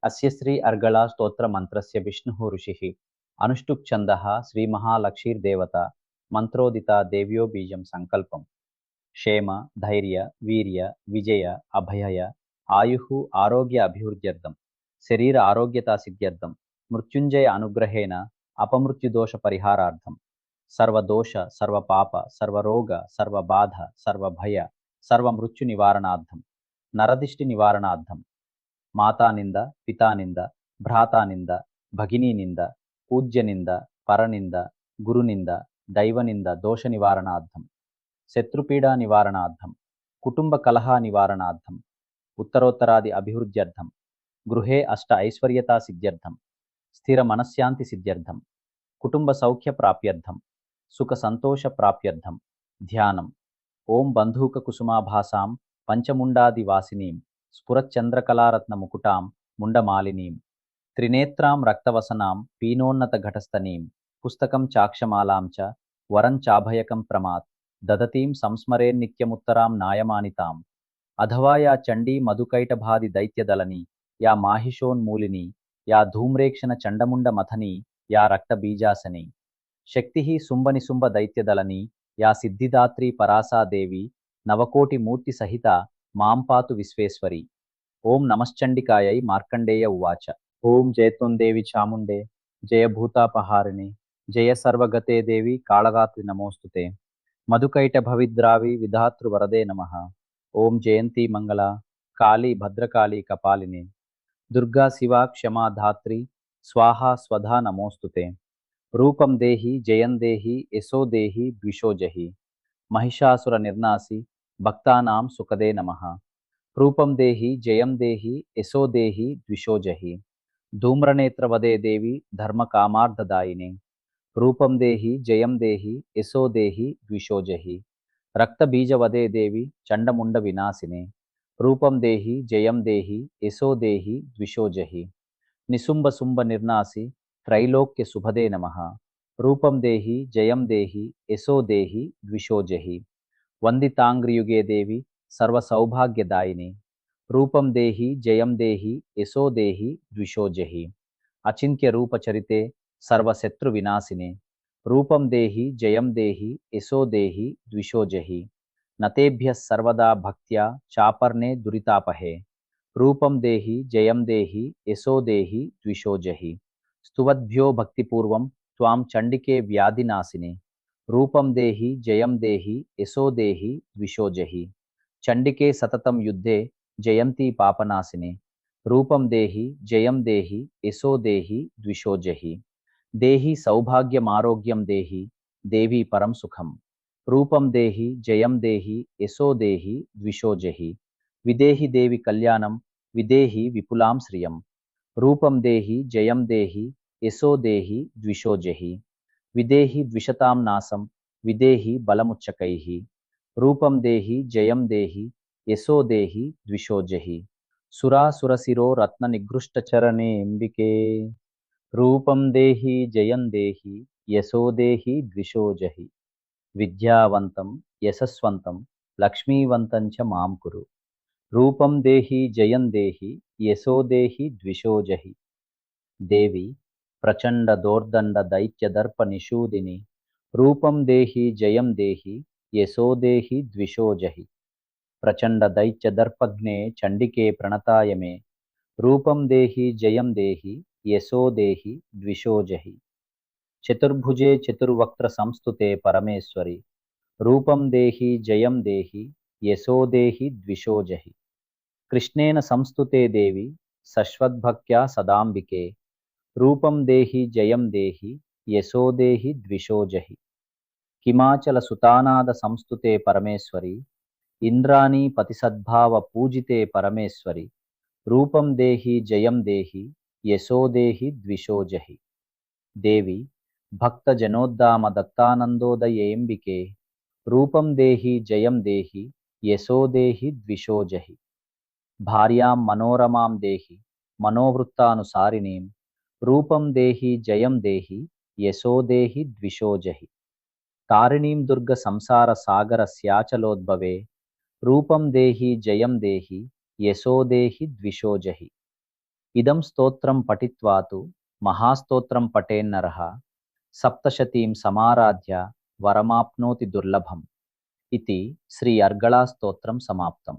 अस्य श्री अर्गला स्तोत्र मंत्रस्य विष्णुः ऋषिः अनुष्टुप् छन्दः श्रीमहालक्ष्मीर्देवता मंत्रोदिता देव्यो बीजं संकल्पम् क्षेम धैर्य वीर्य विजय अभय आयुः आरोग्य अभिवृद्ध्यर्थं शरीर आरोग्यता सिद्ध्यर्थं मृत्युंजय अनुग्रहेण अपमृत्युदोष परिहारार्थं सर्वदोष सर्वपाप सर्वरोग सर्वबाध सर्वभय सर्वमृत्यु निवारणार्थं नरदिष्टि निवारणार्थं मातानिंद पितानिंद भ्रातानिंद भगिनीनिंद पूज्यनिंद परनिंद गुरुनिंद दैवनिंद दोष निवारणार्थं शत्रुपीडा निवारणार्थं कुटुंब कलह निवारणार्थं उत्तरोत्तरादि अभिवृद्ध्यर्थं गृहे अष्ट ऐश्वर्यता सिद्ध्यर्थं स्थिर मनश्शांति सिद्ध्यर्थं कुटुंब सौख्य प्राप्त्यर्थं सुख संतोष प्राप्त्यर्थं ध्यानम् ओम बंधूक कुसुमाभासां पंचमुंडादिवासिनीं स्फुरच्चंद्रकलारत्नमुकुटां मुंडमालिनीं त्रिनेत्रां रक्तवसनां पीनोन्नतघटस्थनीं पुस्तकं चाक्षमालां च वरं चाभयकं प्रमात् ददतीं संस्मरेन्नित्यमुत्तरां नायमानिताम् अथवा या चंडी मधुकैटभादि दैत्यदलनी या माहिषोन्मूलिनी या धूम्रेक्षण चंडमुंड मथनी या रक्तबीजासनी शक्ति ही सुंब निसुंब दैत्यदलनी या सिद्धिदात्री परासा देवी नवकोटि मूर्ति सहिता मां पातु विश्वेश्वरी। ओम नमश्चंडिकायै मार्कंडेय उवाच ओम जयत्वं देवी चामुंडे जय भूतापहारिणे जय सर्वगते देवी कालरात्रि नमोस्तुते मधुकैट भविद्रावी विधातृ वरदे नमः। ओम जयंती मंगला काली भद्रकाली कपालिने दुर्गा शिवा क्षमा धात्री स्वाहा स्वधा नमोस्तुते रूपम देहि जयं देहि यशो देहि द्विषो जहि महिषासुर निर्नासी भक्तानां सुखदे नमः। रूपम देहि जयं देहि यशो देहि द्विषो जहि धूम्रनेत्र वदे देवी धर्म कामार्धदायिने रूपम देहि जयं देहि यशो देहि द्विषो जहि रक्त बीज वदे देवी चंडमुंड विनाशिने रूपम देहि जयं देहि यशो देहि द्विषो जहि निसुंब सुंब निर्नासी त्रैलोक्य सुभदे नमः। रूपम देहि जयं देहि यशो देहि द्विषो जहि वंदितांग्रियुगे देवी सर्व सौभाग्यदायिनी रूपम देहि जयं देहि यशो देहि द्विषो जहि अचिंत्य रूप चरिते सर्व शत्रु विनाशिने रूपम देहि जयं देहि यशो देहि द्विषो जहि नतेभ्यः सर्वदा भक्त्या चापर्णे दुरितापहे रूपम देहि जयं देहि यशो देहि द्विषो जहि स्तुवद्भ्यो भक्तिपूर्वं त्वां चंडिके व्याधिनाशिने रूपम देहि जयं देहि यशो देहि द्विषो जहि चंडिके सततं युद्धे जयंती पापनाशिने रूपम देहि जयं देहि यशो देहि द्विषो जहि देहि सौभाग्यमारोग्यं देहि देवी परम सुखम रूपम देहि जयं देहि यशो देहि द्विषो जहि विदेहि देवी कल्याणं विदेहि विपुलां श्रियं रूपम देहि जयं देहि यशो देहि द्विषो जहि विदेहि द्विषतां नासं विदेहि बलमुच्चकैः रूपम देहि जयं देहि यशो देहि द्विषो जहि सुरासुरशिरो रत्न निगृष्ट चरणे अंबिके रूपम देहि जयं देहि यशो देहि द्विषो जहि विद्यावन्तं यशस्वन्तं लक्ष्मीवन्तं च मां कुरु रूपम देहि जयं देहि यशो देहि द्विषो जहि देवी प्रचंड दोर्दंड दैत्य दर्प निषूदिनी रूपम देहि जयं देहि यशो देहि द्विषो जहि प्रचंड दैत्य दर्पघ्ने चंडिके प्रणताय मे रूपम देहि जयं देहि यशो देहि द्विषो जहि चतुर्भुजे चतुर्वक्त्र संस्तुते परमेश्वरी रूपम देहि जयं देहि यशो देहि द्विषो जहि कृष्णेन संस्तुते देवी सश्वद्भक्त्या सदांबिके रूपम देहि जयं देहि यशो देहि द्विषो जहि किमाचल सुतानाद संस्तुते परमेश्वरी इंद्राणी पतिसद्भाव पूजिते परमेश्वरी रूपम देहि जयं देहि यशो देहि द्विषो जहि देवी भक्त जनोद्दाम दत्तानंदोदयेम्बिके रूपम देहि जयं देहि यशो देहि द्विषो जहि भार्यां मनोरमां देहि मनोवृत्तानुसारिणीं रूपम देहि जयं देहि यशो देहि द्विषो जहि तारिणीं दुर्ग संसार सागर स्याचलोद्भवे रूपम देहि जयं देहि यशो देहि द्विषो जहि ఇదం స్తోత్రం పఠిత్వా తు మహాస్తోత్రం పఠేన్నరః సప్తశతీం సమారాధ్య వరమాప్నోతి దుర్లభం. ఇది శ్రీ అర్గళా స్తోత్రం సమాప్తం.